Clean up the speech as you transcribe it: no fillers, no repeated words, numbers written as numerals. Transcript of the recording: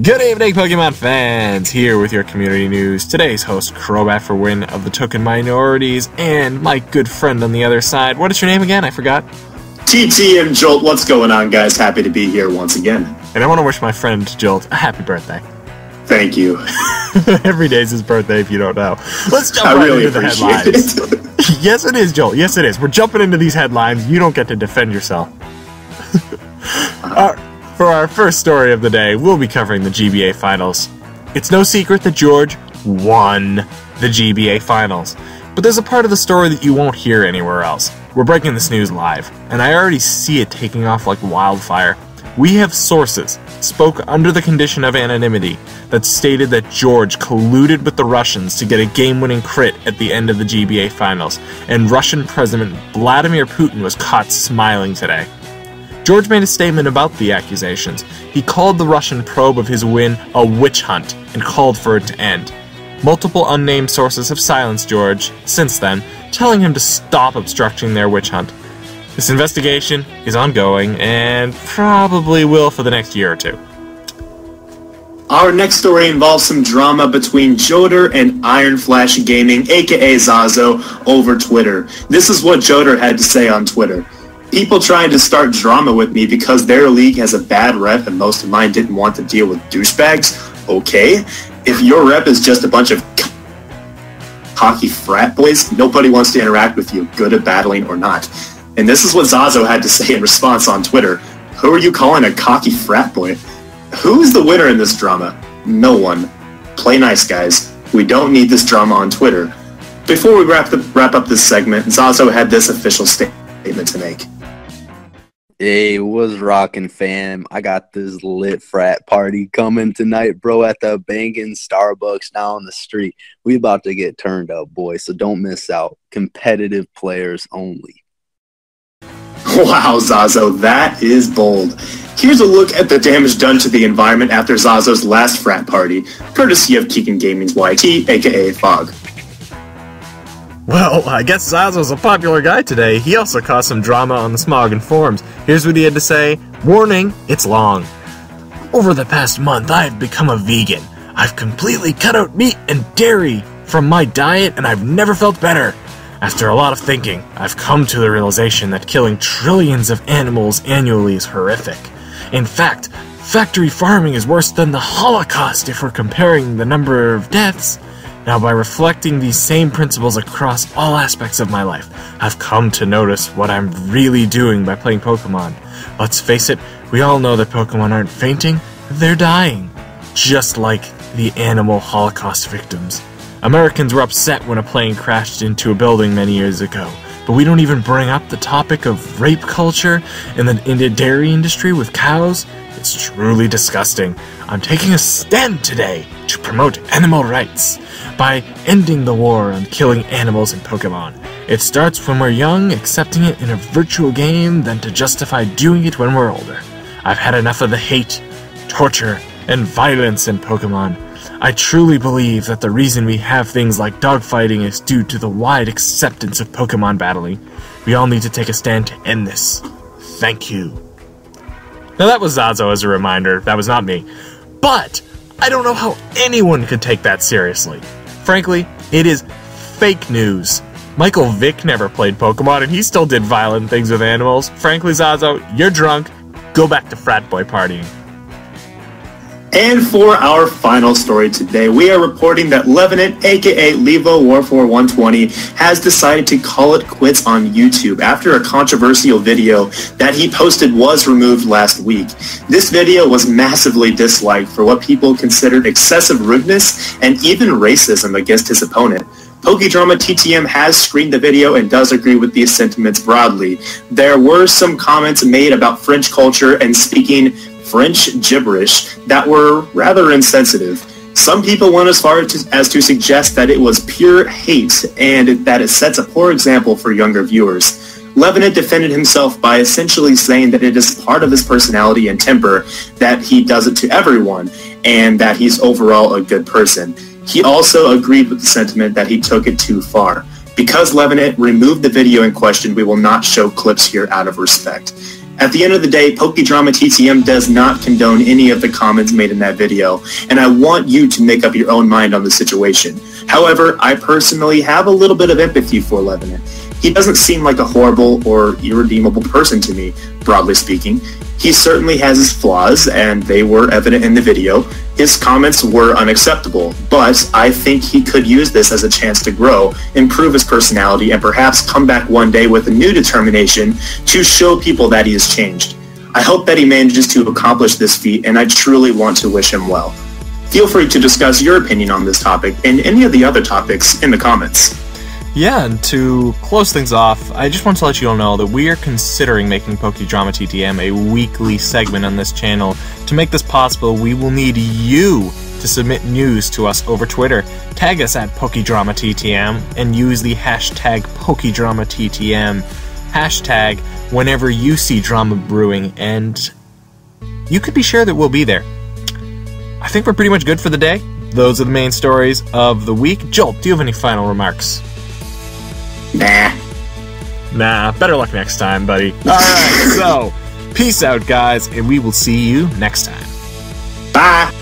Good evening, Pokemon fans! Here with your community news. Today's host, Crobat for Win of the TheTokenMinorities, and my good friend on the other side. What is your name again? I forgot. TTM Jolt, what's going on, guys? Happy to be here once again. And I want to wish my friend Jolt a happy birthday. Thank you. Every day's his birthday if you don't know. Let's jump right into the headlines. Yes, it is, Jolt. Yes, it is. We're jumping into these headlines. You don't get to defend yourself. For our first story of the day, we'll be covering the GBA Finals. It's no secret that George won the GBA Finals, but there's a part of the story that you won't hear anywhere else. We're breaking this news live, and I already see it taking off like wildfire. We have sources, spoke under the condition of anonymity, that stated that George colluded with the Russians to get a game-winning crit at the end of the GBA Finals, and Russian President Vladimir Putin was caught smiling today. George made a statement about the accusations. He called the Russian probe of his win a witch hunt and called for it to end. Multiple unnamed sources have silenced George since then, telling him to stop obstructing their witch hunt. This investigation is ongoing and probably will for the next year or two. Our next story involves some drama between Joder and Iron Flash Gaming, aka Zazo, over Twitter. This is what Joder had to say on Twitter. People trying to start drama with me because their league has a bad rep and most of mine didn't want to deal with douchebags? Okay. If your rep is just a bunch of cocky frat boys, nobody wants to interact with you, good at battling or not. And this is what Zazo had to say in response on Twitter. Who are you calling a cocky frat boy? Who's the winner in this drama? No one. Play nice, guys. We don't need this drama on Twitter. Before we wrap up this segment, Zazo had this official statement to make. Hey, what's rockin', fam? I got this lit frat party coming tonight, bro, at the bangin' Starbucks down the street. We about to get turned up, boys, so don't miss out. Competitive players only. Wow, Zazo, that is bold. Here's a look at the damage done to the environment after Zazo's last frat party, courtesy of Keegan Gaming's YT, aka Fog. Well, I guess Zazo's a popular guy today. He also caused some drama on the Smogon forums. Here's what he had to say. Warning, it's long. Over the past month, I've become a vegan. I've completely cut out meat and dairy from my diet, and I've never felt better. After a lot of thinking, I've come to the realization that killing trillions of animals annually is horrific. In fact, factory farming is worse than the Holocaust if we're comparing the number of deaths. Now, by reflecting these same principles across all aspects of my life, I've come to notice what I'm really doing by playing Pokemon. Let's face it, we all know that Pokemon aren't fainting, they're dying. Just like the animal Holocaust victims. Americans were upset when a plane crashed into a building many years ago, but we don't even bring up the topic of rape culture in the dairy industry with cows. It's truly disgusting. I'm taking a stand today to promote animal rights by ending the war on killing animals in Pokemon. It starts when we're young, accepting it in a virtual game, than to justify doing it when we're older. I've had enough of the hate, torture, and violence in Pokemon. I truly believe that the reason we have things like dogfighting is due to the wide acceptance of Pokemon battling. We all need to take a stand to end this. Thank you. Now that was Zazo as a reminder, that was not me. But I don't know how anyone could take that seriously. Frankly, it is fake news. Michael Vick never played Pokemon and he still did violent things with animals. Frankly, Zazo, you're drunk. Go back to frat boy partying. And for our final story today, we are reporting that Lebanon, aka Levo Warfor 120, has decided to call it quits on YouTube after a controversial video that he posted was removed last week. This video was massively disliked for what people considered excessive rudeness and even racism against his opponent. Pokedrama TTM has screened the video and does agree with these sentiments broadly. There were some comments made about French culture and speaking French gibberish that were rather insensitive. Some people went as far as to suggest that it was pure hate and that it sets a poor example for younger viewers. Lebanon defended himself by essentially saying that it is part of his personality and temper, that he does it to everyone, and that he's overall a good person. He also agreed with the sentiment that he took it too far. Because Lebanon removed the video in question, we will not show clips here out of respect. At the end of the day, Pokedrama TTM does not condone any of the comments made in that video, and I want you to make up your own mind on the situation. However, I personally have a little bit of empathy for Lebanon. He doesn't seem like a horrible or irredeemable person to me, broadly speaking. He certainly has his flaws, and they were evident in the video. His comments were unacceptable, but I think he could use this as a chance to grow, improve his personality, and perhaps come back one day with a new determination to show people that he has changed. I hope that he manages to accomplish this feat, and I truly want to wish him well. Feel free to discuss your opinion on this topic and any of the other topics in the comments. Yeah, and to close things off, I just want to let you all know that we are considering making Pokedrama TTM a weekly segment on this channel. To make this possible, we will need you to submit news to us over Twitter. Tag us at Pokedrama TTM and use the hashtag Pokedrama TTM hashtag whenever you see drama brewing, and you could be sure that we'll be there. I think we're pretty much good for the day. Those are the main stories of the week. Joel, do you have any final remarks? Nah, better luck next time, buddy. Alright, so, peace out, guys, and we will see you next time. Bye!